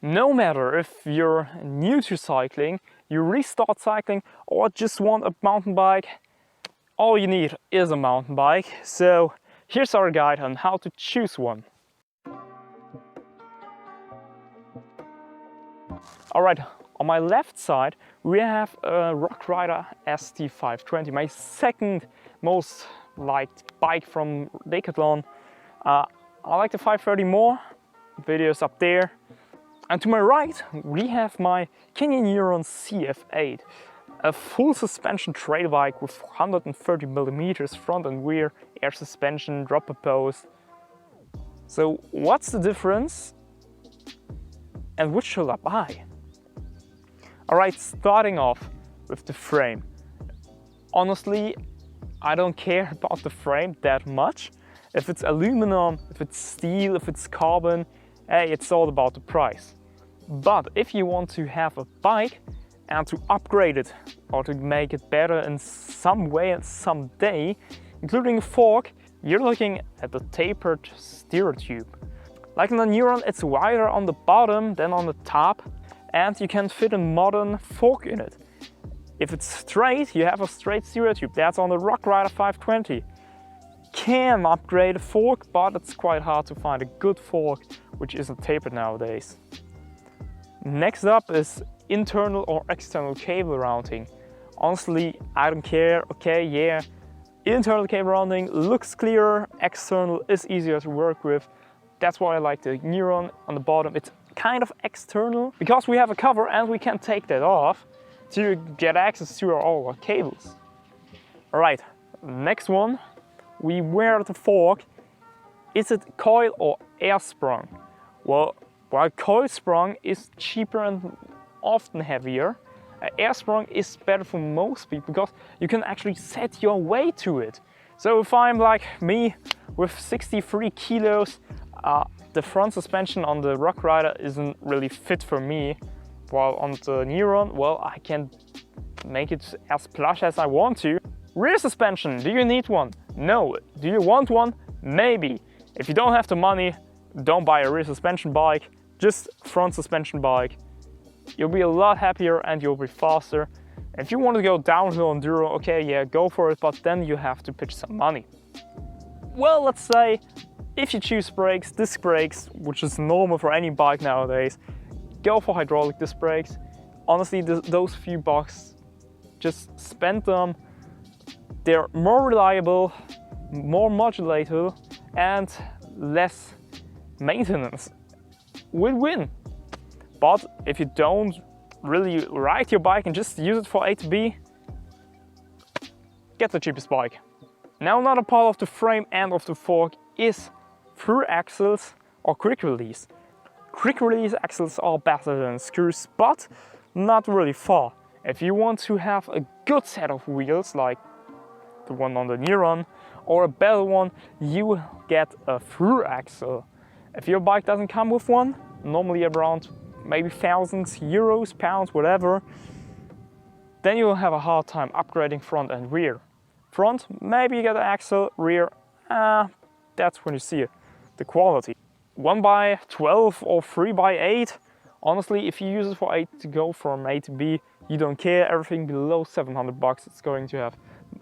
No matter if you're new to cycling, you restart cycling, or just want a mountain bike, all you need is a mountain bike. So here's our guide on how to choose one. Alright, on my left side we have a Rock Rider ST520, my second most liked bike from Decathlon. I like the 530 more, videos up there. And to my right we have my Canyon Neuron CF8, a full suspension trail bike with 130mm front and rear air suspension, dropper post. So what's the difference and which should I buy? Alright, starting off with the frame. Honestly, I don't care about the frame that much. If it's aluminum, if it's steel, if it's carbon, hey, it's all about the price. But if you want to have a bike and to upgrade it or to make it better in some way and someday, including a fork, you're looking at the tapered steerer tube. Like in the Neuron, it's wider on the bottom than on the top, and you can fit a modern fork in it. If it's straight, you have a straight steerer tube. That's on the Rock Rider 520. Can upgrade a fork, but it's quite hard to find a good fork which isn't tapered nowadays. Next up is internal or external cable mounting. Honestly, I don't care. Okay, yeah, internal cable mounting looks clearer, external is easier to work with. That's why I like the Neuron on the bottom. It's kind of external because we have a cover and we can take that off to get access to all our cables. Alright, next one, we wear the fork. Is it coil or air sprung? Well, while coil sprung is cheaper and often heavier, air sprung is better for most people because you can actually set your weight to it. So if I'm like me with 63 kilos, the front suspension on the Rock Rider isn't really fit for me, while on the Neuron, well, I can make it as plush as I want to. Rear suspension, do you need one? No. Do you want one? Maybe. If you don't have the money, don't buy a rear suspension bike, just front suspension bike. You'll be a lot happier and you'll be faster. If you want to go downhill enduro, okay, yeah, go for it, but then you have to pitch some money. Well, let's say if you choose brakes, disc brakes, which is normal for any bike nowadays, go for hydraulic disc brakes. Honestly, those few bucks, just spend them. They're more reliable, more modulated, and less maintenance. Win-win. But if you don't really ride your bike and just use it for A to B, get the cheapest bike. Now, another part of the frame and of the fork is through axles or quick release. Quick release axles are better than screws, but not really far. If you want to have a good set of wheels like the one on the Neuron or a better one, you get a through axle. If your bike doesn't come with one, normally around maybe thousands, euros, pounds, whatever, then you will have a hard time upgrading front and rear. Front, maybe you get an axle, rear, that's when you see it, the quality. 1x12 or 3x8, honestly, if you use it for 8 to go from A to B, you don't care. Everything below 700 bucks, it's going to have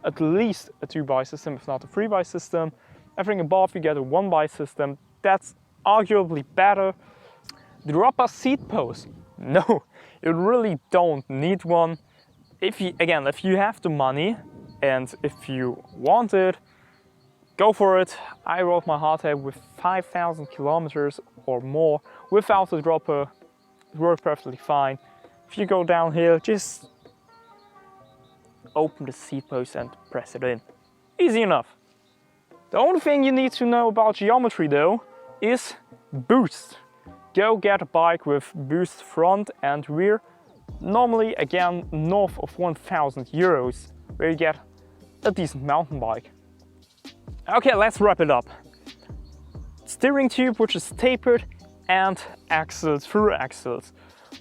at least a 2x system, if not a 3x system. Everything above, you get a 1x system. That's arguably better. The dropper seat post, no, you really don't need one. If you have the money and if you want it, go for it. I rode my hardtail with 5,000 kilometers or more without the dropper. It worked perfectly fine. If you go downhill, just open the seat post and press it in. Easy enough. The only thing you need to know about geometry though is boost. Go get a bike with boost front and rear. Normally, again, north of 1,000 euros, where you get a decent mountain bike. Okay, let's wrap it up. Steering tube, which is tapered, and axles, through axles.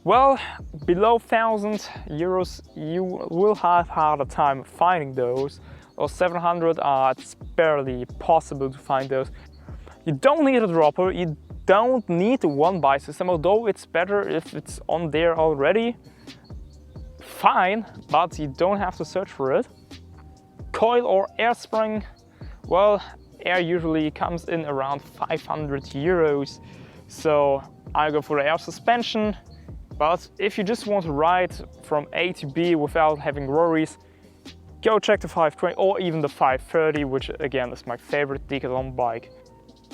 Well, below 1,000 euros, you will have a harder time finding those. Or 700, it's barely possible to find those. You don't need a dropper, you don't need a one bike system, although it's better if it's on there already. Fine, but you don't have to search for it. Coil or air spring, well, air usually comes in around 500 euros, so I go for the air suspension. But if you just want to ride from A to B without having worries, go check the 520 or even the 530, which again is my favorite Decathlon bike.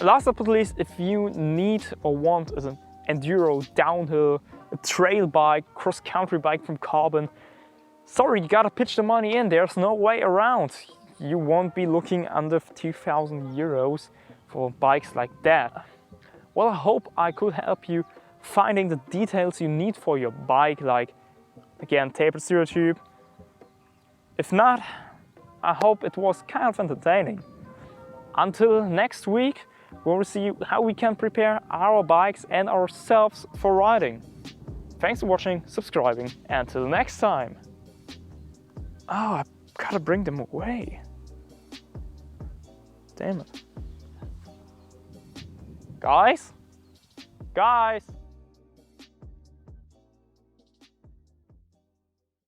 Last but not least, if you need or want an enduro, downhill, a trail bike, cross-country bike from Carbon, sorry, you gotta pitch the money in, there's no way around. You won't be looking under 2,000 euros for bikes like that. Well, I hope I could help you finding the details you need for your bike, like, again, tapered zero tube. If not, I hope it was kind of entertaining. Until next week, we'll see how we can prepare our bikes and ourselves for riding. Thanks for watching, subscribing, and until next time. Oh, I gotta bring them away. Damn it. Guys? Guys!